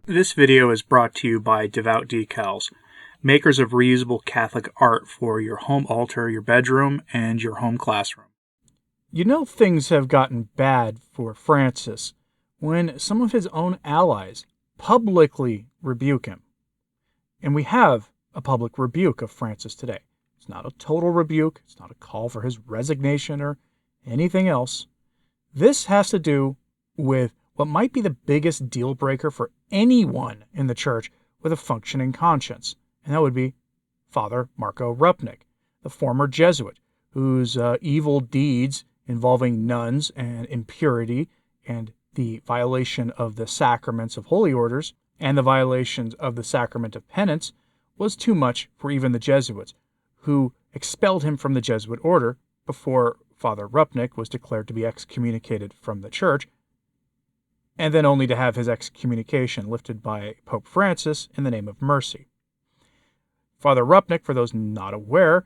This video is brought to you by Devout Decals, makers of reusable Catholic art for your home altar, your bedroom, and your home classroom. You know things have gotten bad for Francis when some of his own allies publicly rebuke him. And we have a public rebuke of Francis today. It's not a total rebuke. It's not a call for his resignation or anything else. This has to do with what might be the biggest deal breaker for anyone in the church with a functioning conscience, and that would be Father Marco Rupnik, the former Jesuit, whose evil deeds involving nuns and impurity and the violation of the sacraments of holy orders and the violations of the sacrament of penance was too much for even the Jesuits, who expelled him from the Jesuit order before Father Rupnik was declared to be excommunicated from the church, and then only to have his excommunication lifted by Pope Francis in the name of mercy. Father Rupnik, for those not aware,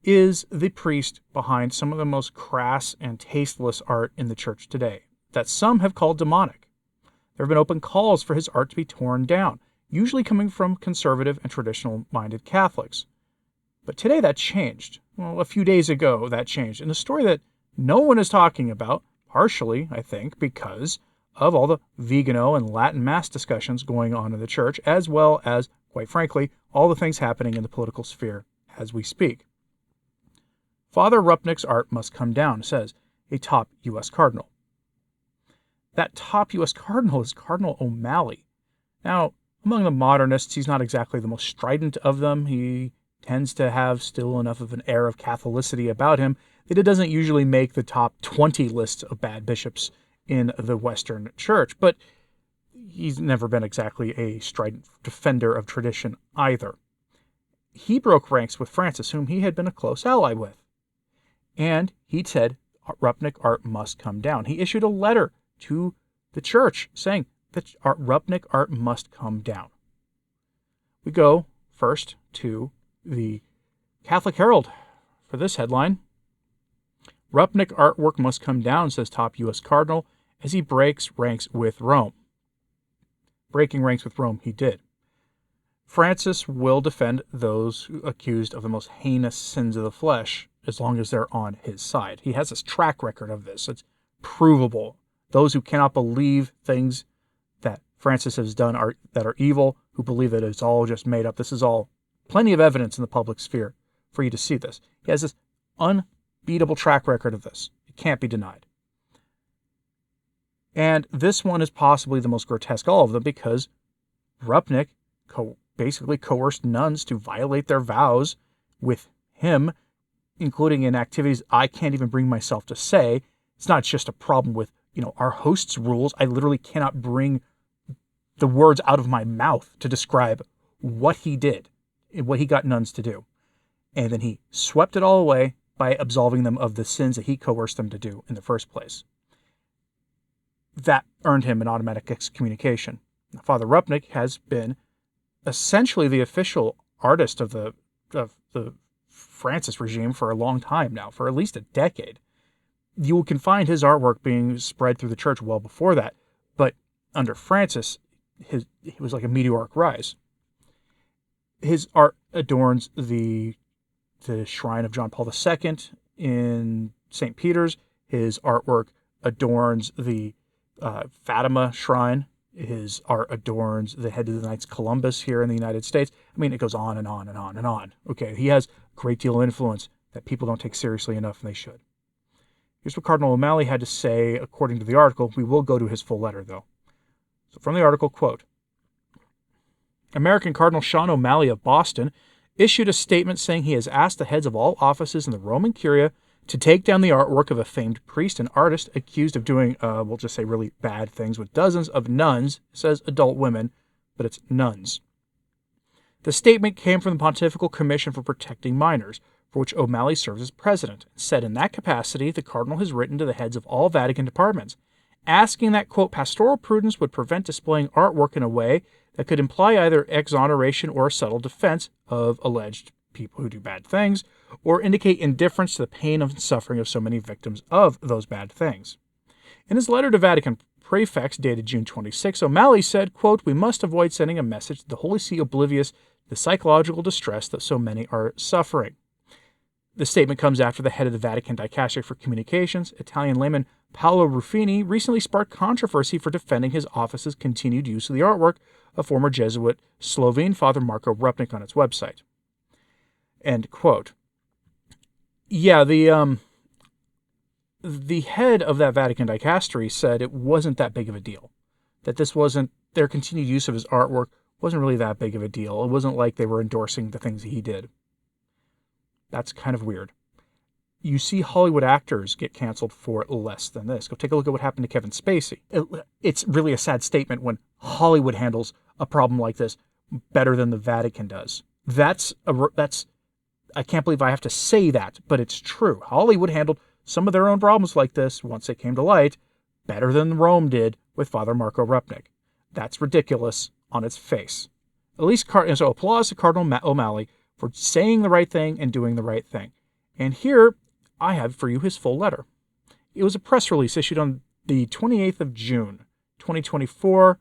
is the priest behind some of the most crass and tasteless art in the church today, that some have called demonic. There have been open calls for his art to be torn down, usually coming from conservative and traditional-minded Catholics. But today that changed. Well, a few days ago that changed, in a story that no one is talking about, partially, I think, because of all the Vigano and Latin Mass discussions going on in the church, as well as, quite frankly, all the things happening in the political sphere as we speak. Father Rupnik's art must come down, says a top U.S. Cardinal. That top U.S. Cardinal is Cardinal O'Malley. Now, among the modernists, he's not exactly the most strident of them. He tends to have still enough of an air of Catholicity about him that it doesn't usually make the top 20 lists of bad bishops in the Western Church, but he's never been exactly a strident defender of tradition either. He broke ranks with Francis, whom he had been a close ally with, and he said Rupnik art must come down. He issued a letter to the church saying that Rupnik art must come down. We go first to the Catholic Herald for this headline. Rupnik artwork must come down, says top U.S. Cardinal, as he breaks ranks with Rome. Breaking ranks with Rome he did. Francis will defend those accused of the most heinous sins of the flesh as long as they're on his side. He has this track record of this. It's provable. Those who cannot believe things that Francis has done that are evil, who believe that it's all just made up. This is all plenty of evidence in the public sphere for you to see this. He has this unbeatable track record of this. It can't be denied. And this one is possibly the most grotesque of all of them because Rupnik basically coerced nuns to violate their vows with him, including in activities I can't even bring myself to say. It's not just a problem with, our host's rules. I literally cannot bring the words out of my mouth to describe what he did, what he got nuns to do. And then he swept it all away by absolving them of the sins that he coerced them to do in the first place. That earned him an automatic excommunication. Father Rupnik has been essentially the official artist of the Francis regime for a long time now, for at least a decade. You can find his artwork being spread through the church well before that, but under Francis, it was like a meteoric rise. His art adorns the shrine of John Paul II in St. Peter's. His artwork adorns the Fatima shrine. His art adorns the head of the Knights Columbus here in the United States. I mean, it goes on and on and on and on. Okay, he has a great deal of influence that people don't take seriously enough, and they should. Here's what Cardinal O'Malley had to say according to the article. We will go to his full letter, though. So from the article, quote, American Cardinal Sean O'Malley of Boston issued a statement saying he has asked the heads of all offices in the Roman Curia to take down the artwork of a famed priest and artist accused of doing, we'll just say really bad things with dozens of nuns, says adult women, but it's nuns. The statement came from the Pontifical Commission for Protecting Minors, for which O'Malley serves as president, and said in that capacity the Cardinal has written to the heads of all Vatican departments, asking that, quote, pastoral prudence would prevent displaying artwork in a way that could imply either exoneration or a subtle defense of alleged people who do bad things, or indicate indifference to the pain and suffering of so many victims of those bad things. In his letter to Vatican, Prefects dated June 26, O'Malley said, quote, "We must avoid sending a message to the Holy See oblivious to the psychological distress that so many are suffering." The statement comes after the head of the Vatican Dicastery for Communications, Italian layman Paolo Ruffini, recently sparked controversy for defending his office's continued use of the artwork of former Jesuit Slovene Father Marko Rupnik on its website. End quote. Yeah, the head of that Vatican Dicastery said it wasn't that big of a deal. That this wasn't, their continued use of his artwork wasn't really that big of a deal. It wasn't like they were endorsing the things he did. That's kind of weird. You see Hollywood actors get canceled for less than this. Go take a look at what happened to Kevin Spacey. It's really a sad statement when Hollywood handles a problem like this better than the Vatican does. I can't believe I have to say that, but it's true. Hollywood handled some of their own problems like this, once it came to light, better than Rome did with Father Marko Rupnik. That's ridiculous on its face. At least, so applause to Cardinal O'Malley for saying the right thing and doing the right thing. And here, I have for you his full letter. It was a press release issued on the 28th of June, 2024.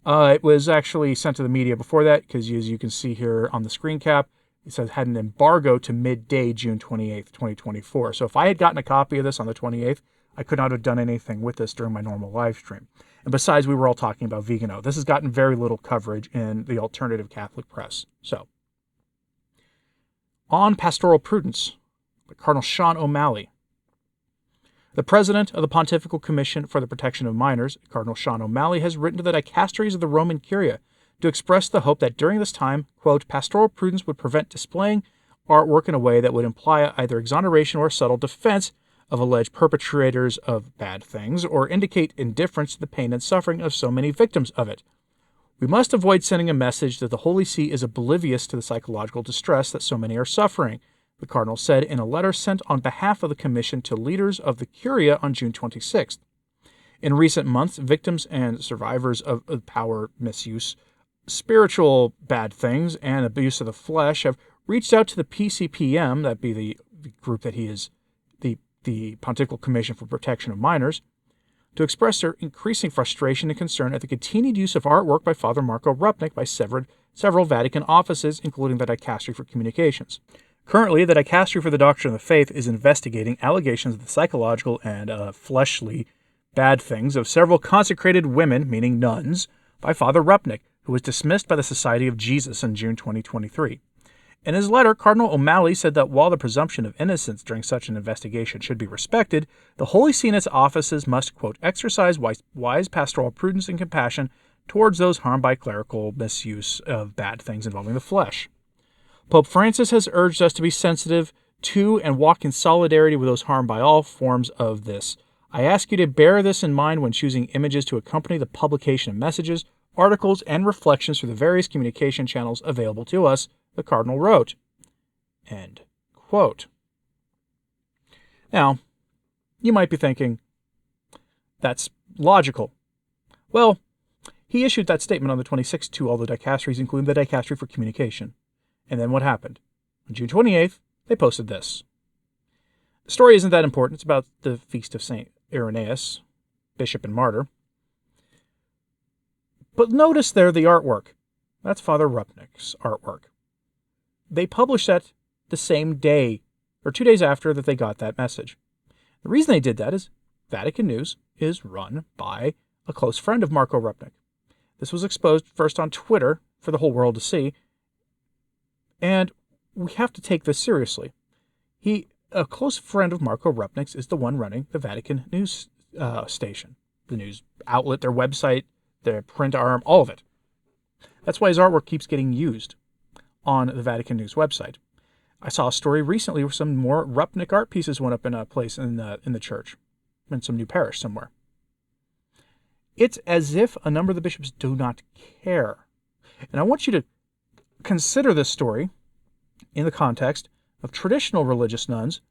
It was actually sent to the media before that, because as you can see here on the screen cap, it says it had an embargo to midday June 28th, 2024. So if I had gotten a copy of this on the 28th, I could not have done anything with this during my normal live stream. And besides, we were all talking about Vigano. This has gotten very little coverage in the alternative Catholic press. So, on Pastoral Prudence, by Cardinal Sean O'Malley. The president of the Pontifical Commission for the Protection of Minors, Cardinal Sean O'Malley, has written to the dicasteries of the Roman Curia to express the hope that during this time, quote, pastoral prudence would prevent displaying artwork in a way that would imply either exoneration or subtle defense of alleged perpetrators of bad things, or indicate indifference to the pain and suffering of so many victims of it. We must avoid sending a message that the Holy See is oblivious to the psychological distress that so many are suffering, the Cardinal said in a letter sent on behalf of the Commission to leaders of the Curia on June 26th. In recent months, victims and survivors of power misuse, spiritual bad things, and abuse of the flesh have reached out to the PCPM, that be the group that he is, the Pontifical Commission for Protection of Minors, to express their increasing frustration and concern at the continued use of artwork by Father Marko Rupnik by several Vatican offices, including the Dicastery for Communications. Currently, the Dicastery for the Doctrine of the Faith is investigating allegations of the psychological and fleshly bad things of several consecrated women, meaning nuns, by Father Rupnik, who was dismissed by the Society of Jesus in June 2023. In his letter, Cardinal O'Malley said that while the presumption of innocence during such an investigation should be respected, the Holy See and its offices must, quote, exercise wise pastoral prudence and compassion towards those harmed by clerical misuse of bad things involving the flesh. Pope Francis has urged us to be sensitive to and walk in solidarity with those harmed by all forms of this. I ask you to bear this in mind when choosing images to accompany the publication of messages, articles, and reflections through the various communication channels available to us, the Cardinal wrote. End quote. Now, you might be thinking, that's logical. Well, he issued that statement on the 26th to all the dicasteries, including the Dicastery for Communication. And then what happened? On June 28th, they posted this. The story isn't that important. It's about the feast of St. Irenaeus, bishop and martyr. But notice there the artwork. That's Father Rupnik's artwork. They published that the same day, or 2 days after that they got that message. The reason they did that is Vatican News is run by a close friend of Marko Rupnik. This was exposed first on Twitter for the whole world to see, and we have to take this seriously. A close friend of Marko Rupnik's is the one running the Vatican News station, the news outlet, their website, their print arm, all of it. That's why his artwork keeps getting used on the Vatican News website. I saw a story recently where some more Rupnik art pieces went up in a place in the church, in some new parish somewhere. It's as if a number of the bishops do not care. And I want you to consider this story in the context of traditional religious nuns.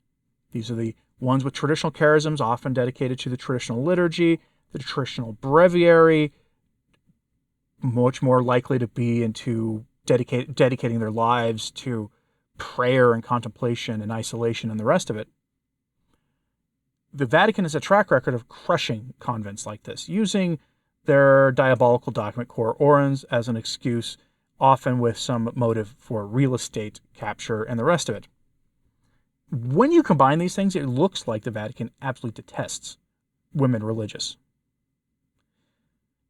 These are the ones with traditional charisms, often dedicated to the traditional liturgy, the traditional breviary, much more likely to be into dedicating their lives to prayer and contemplation and isolation and the rest of it. the Vatican has a track record of crushing convents like this, using their diabolical document Cor Orans as an excuse, often with some motive for real estate capture and the rest of it. When you combine these things, it looks like the Vatican absolutely detests women religious.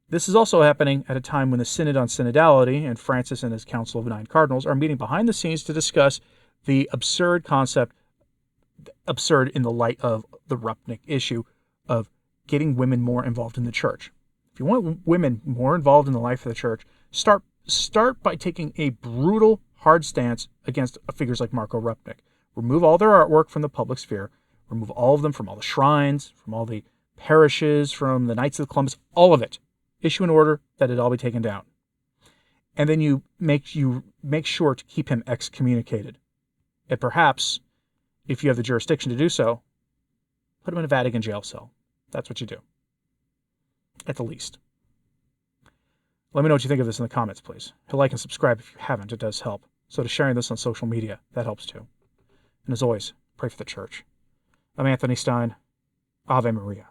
This is also happening at a time when the Synod on Synodality and Francis and his Council of 9 Cardinals are meeting behind the scenes to discuss the absurd concept, absurd in the light of the Rupnik issue, of getting women more involved in the church. If you want women more involved in the life of the church, start by taking a brutal, hard stance against figures like Marco Rupnik. Remove all their artwork from the public sphere. Remove all of them from all the shrines, from all the parishes, from the Knights of Columbus, all of it. Issue an order that it all be taken down. And then you make sure to keep him excommunicated. And perhaps, if you have the jurisdiction to do so, put him in a Vatican jail cell. That's what you do. At the least. Let me know what you think of this in the comments, please. Hit like and subscribe if you haven't. It does help. So to sharing this on social media, that helps too. And as always, pray for the church. I'm Anthony Stine. Ave Maria.